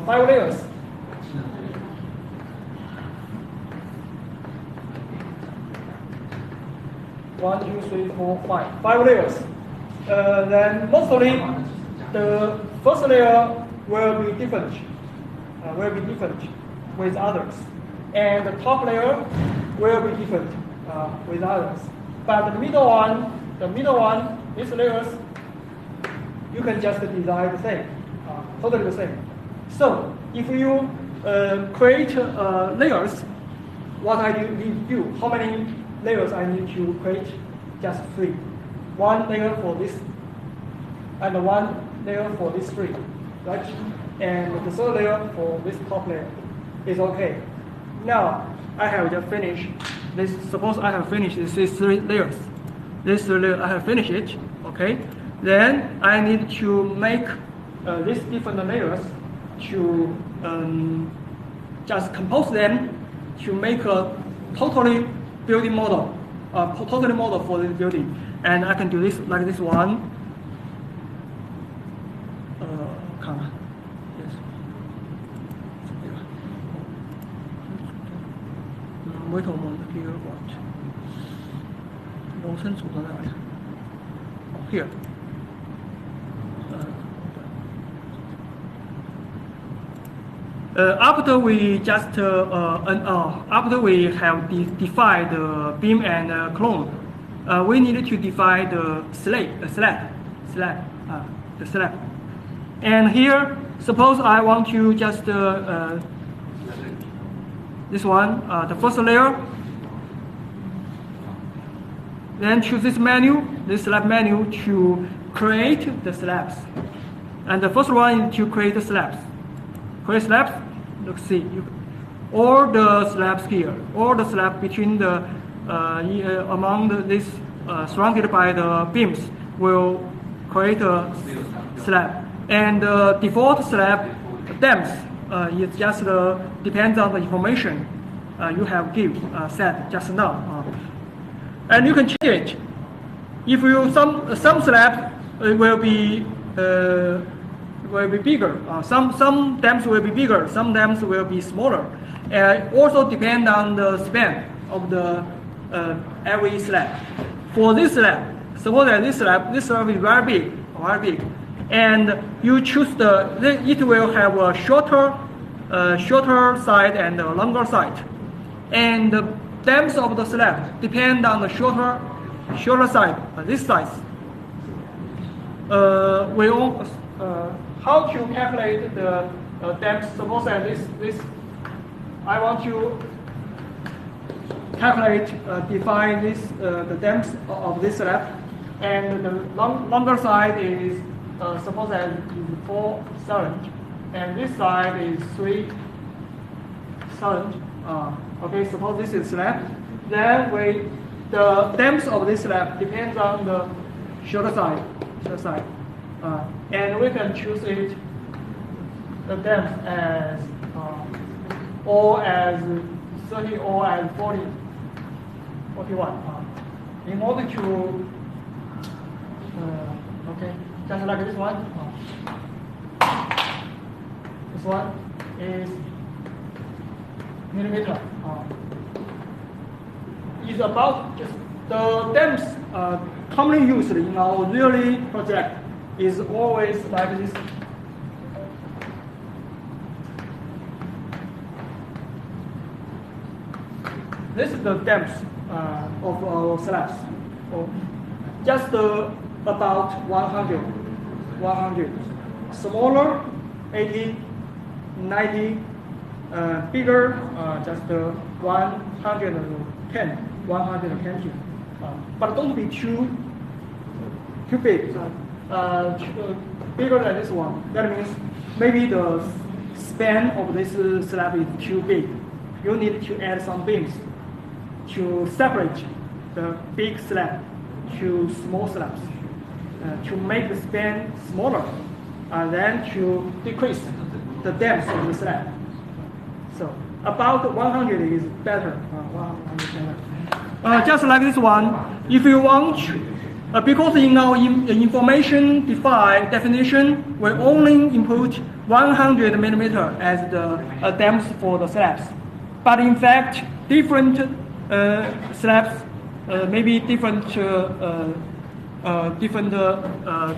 5 layers. One, two, three, four, five. 5 layers. Then mostly the first layer will be different. With others, and the top layer will be different with others. But the middle one, these layers, you can just design the same, totally the same. So if you create layers, what I need to do? How many layers I need to create? Just 3. 1 layer for this, and 1 layer for this 3, right? And the third layer for this top layer is okay. Now I have just finished this. Suppose I have finished these 3 layers. This layer I have finished it. Okay. Then I need to make these different layers to just compose them to make a totally building model, totally model for this building. And I can do this like this one. Wait a moment, here what? Here. After we just after we have defined the beam and clone, we need to define the slab. And here, suppose I want to just this one, the first layer. Then choose this slab menu to create the slabs. And the first one is to create the slabs. Create slabs. Let's see, all the slabs here, all the slabs between the among this surrounded by the beams will create a slab. And the default slab depth it just depends on the information you have set just now. And you can change it. If you some slabs will be bigger. Some dams will be bigger. Some dams will be smaller. Also depend on the span of the every slab. For this slab, suppose that this slab is very big, and you choose it will have a shorter side and a longer side, and depth of the slab depend on the shorter side, this size. How to calculate the depth? Suppose that this I want to calculate, define this the depth of this slab, and the longer side is suppose that is 4/7, and this side is 3/7. Okay, suppose this is slab. Then the depth of this slab depends on the shorter side. And we can choose it the depth as or as 30 or as 40, 41. In order to okay, just like this one. This one is millimeter. Is about just the depth commonly used in our yearly project is always like this. This is the depth of our slabs. Just about 100. Smaller, 80, 90. Bigger, just 110, 120. But don't be too big. Bigger than this one. That means maybe the span of this slab is too big. You need to add some beams to separate the big slab to small slabs, to make the span smaller, and then to decrease the depth of the slab. So about 100 is better. 100 better. Just like this one, if you want, because in our information definition, we only input 100 millimeter as the depth for the slabs. But in fact, different slabs maybe different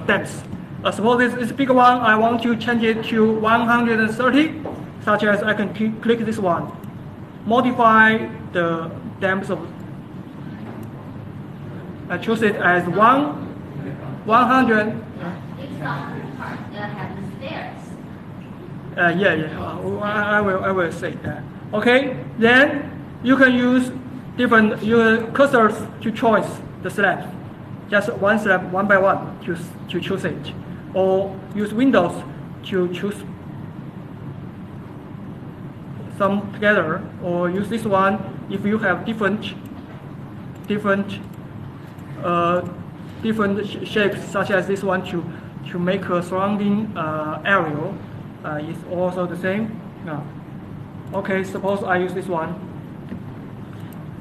depths. Suppose this big one, I want to change it to 130, such as I can click this one, modify the depth of, I choose it as 100. It's not have the stairs. I will say that. Okay, then you can use different cursors to choose the slabs. Just one slab, one by one, to choose it, or use windows to choose some together, or use this one if you have different shapes, such as this one, to make a surrounding area. Is also the same. Okay, suppose I use this one.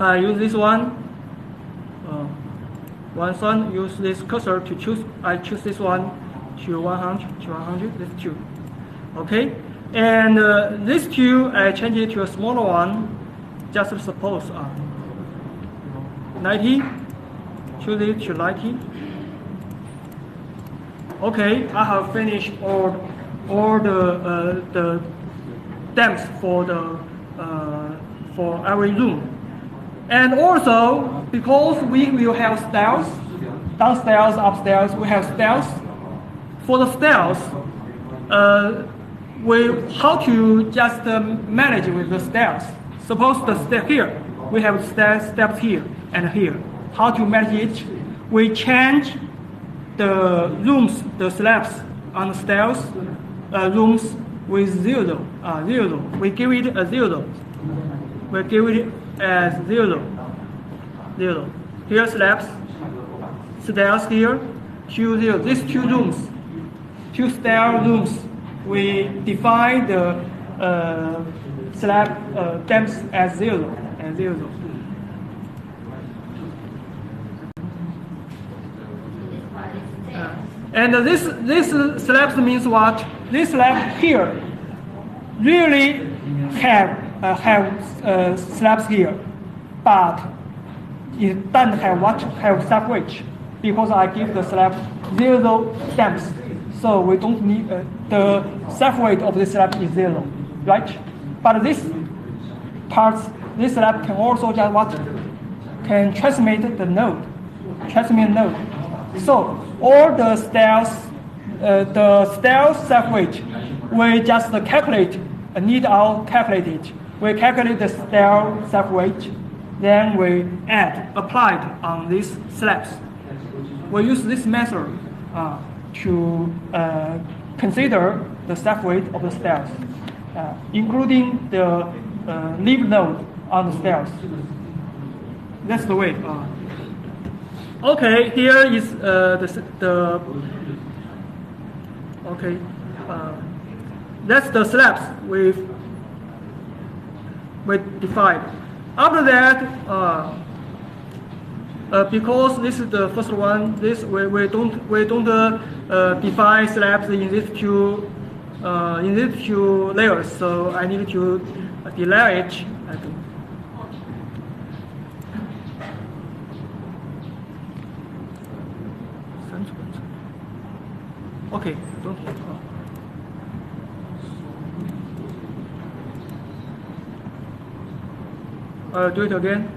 I use this one. One son use this cursor to choose. I choose this one to 100. To 100. This two. Okay, and this two I change it to a smaller one. Just suppose 90. Choose it to 90. Okay, I have finished all the depth for every room. And also, because we will have stairs, downstairs, upstairs, we have stairs. For the stairs, how to just manage with the stairs. Suppose the step here, we have steps here and here. How to manage it? We change the rooms, the slabs on the stairs, rooms with 0. We give it a 0. We give it as 0. Here slabs, stairs here, 2 0. These two rooms, 2 stair rooms, we define the slab depth as 0 and 0. And this slabs means what? This slab here really have slabs here, but it doesn't have separate, because I give the slab 0 depth, so we don't need the separate of the slab is 0, right? But this parts this slab can also just what? Can transmit the node. So all the stairs, self-weight, we just calculate, calculate it. We calculate the stair self-weight, then we apply it on these slabs. We use this method to consider the self-weight of the stairs, including the leaf node on the stairs. That's the way. Okay, here is that's the slabs we defined. After that, because this is the first one, we don't define slabs in these two layers. So I need to delay it. Okay, don't. Do it again.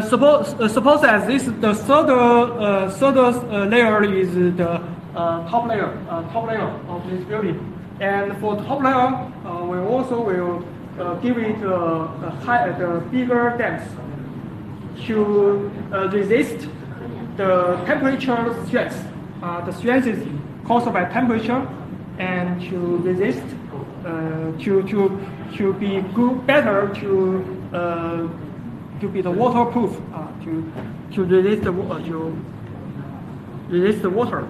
Suppose as this the third layer is the top layer of this building, and for top layer we also will give it the bigger depth to resist the temperature stress. The stress is caused by temperature, and to resist to be good, better to be the waterproof, to resist the water.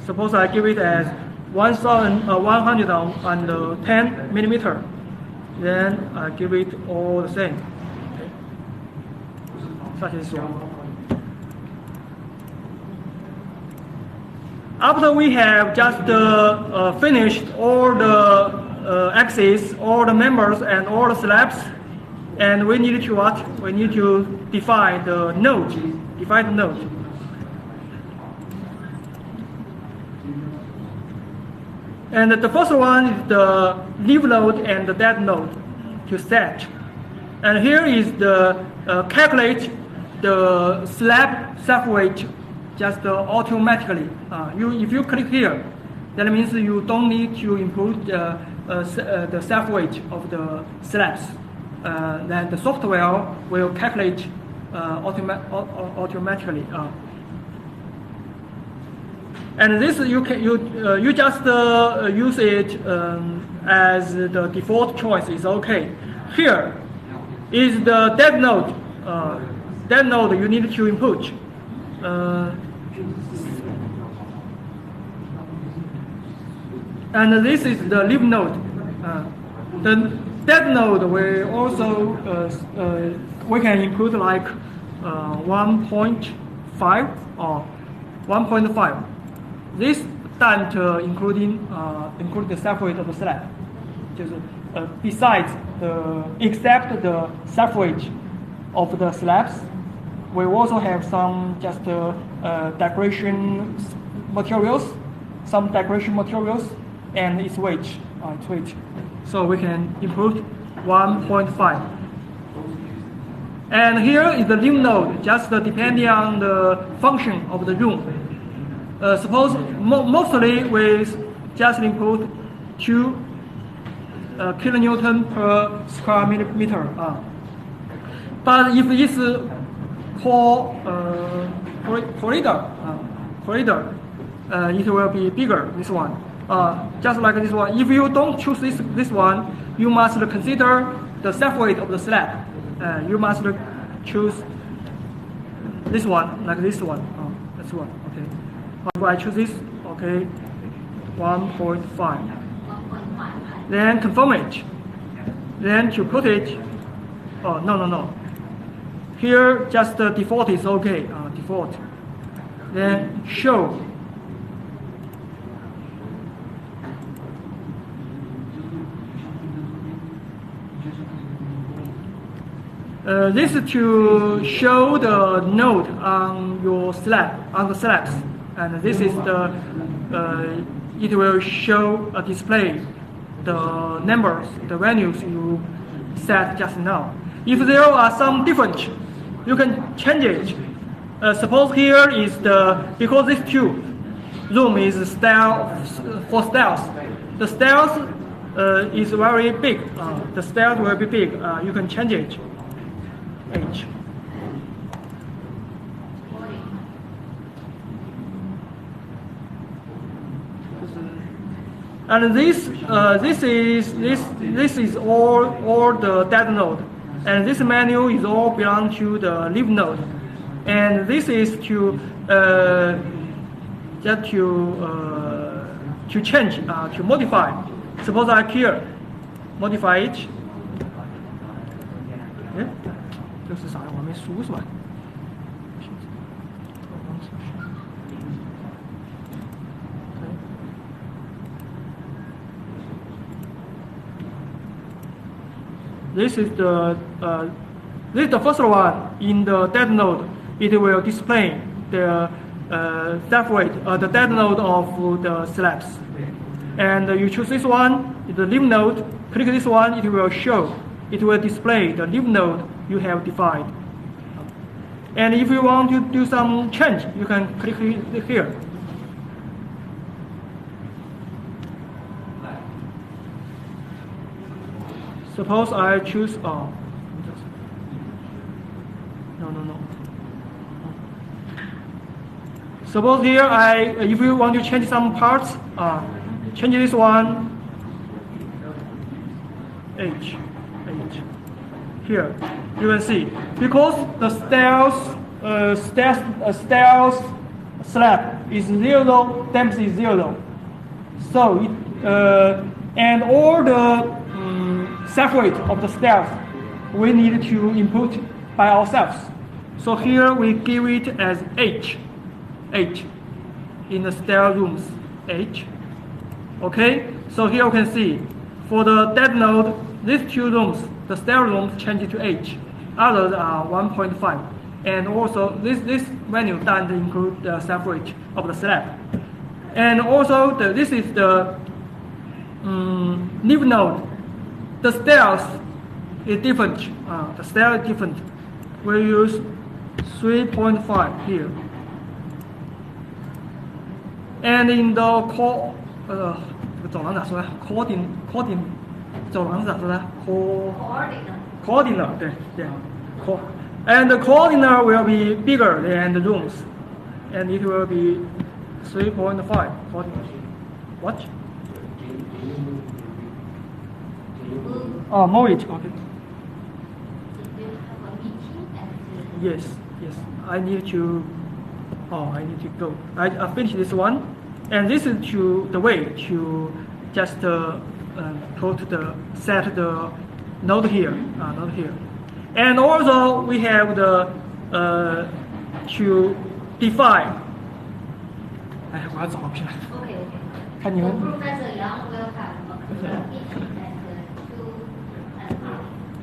Suppose I give it as 1,110 millimeter, then I give it all the same. Okay. Such as so. After we have just finished all the axes, all the members, and all the slabs, and we need to what? We need to define the node. And the first one is the leaf node and the dead node to set. And here is the calculate the slab self-weight just automatically. If you click here, that means you don't need to input the self-weight of the slabs. Then the software will calculate automatically. And this you just use it as the default choice is okay. Here is the dead node. Dead node you need to input. And this is the leaf node. The dead node we also we can input like 1.5 or 1.5. This doesn't include the self-weight of the slab. Just besides except the self-weight of the slabs, we also have some just decoration materials, and its weight. So we can input 1.5. And here is the leaf node, just depending on the function of the room. Suppose mostly we just input 2 kilonewton per square millimeter. But if it's corridor, it will be bigger. This one, just like this one. If you don't choose this one, you must consider the self-weight of the slab. You must choose this one, like this one. This one, okay. If I choose this, okay, 1.5. Then confirm it. Then to put it, no. Here just the default is okay, default. Then show. This is to show the node on your slab, on the slabs, and this is the it will show display the numbers, the values you set just now. If there are some difference, you can change it. Suppose here is because this two room is for stairs. The stairs is very big. The stairs will be big. You can change it. H. And this is all the dead node, and this menu is all belong to the live node, and this is to just to change to modify. Suppose I here modify it. 哎，这是啥呀？我还没输是吧？ This is the first one in the dead node. It will display the depth weight, the dead node of the slabs. And you choose this one, the live node. Click this one, it will show. It will display the live node you have defined. And if you want to do some change, you can click here. Suppose I choose no. Suppose here if you want to change some parts, change this one. H. Here you can see because the stairs slab is 0, depth is 0. So and all the self-weight of the stairs we need to input by ourselves. So here we give it as H in the stair rooms, H. Okay, so here you can see for the dead node, these two rooms, the stair rooms change to H, others are 1.5. And also this value doesn't include the self-weight of the slab. And also this is the live node. The stairs is different. The stair is different. We use 3.5 here. And in the core, 走廊咋说呀 ？coordinate 走廊是咋说的 ？coordinate 对。And the coordinate will be bigger than the rooms, and it will be 3.5 coordinate. What? Oh, move it. Okay. Yes. I need to go. I finished this one, and this is the way to just set the node here, and also we have to define. 哎，我要找不起来。Okay. 看你们。 Professor Yang will have a meeting at 2:30.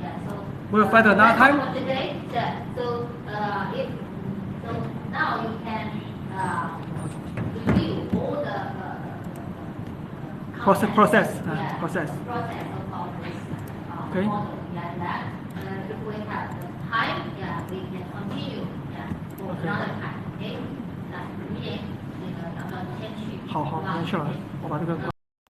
Yeah, so. We'll find another time. Today, so now you can review all the process. process Yeah. of all this Okay. model. Yeah, that if we have the time, yeah, we can continue. Yeah, for Okay. another time. Okay. 那明年那个咱们先去。好，没事了，我把这个。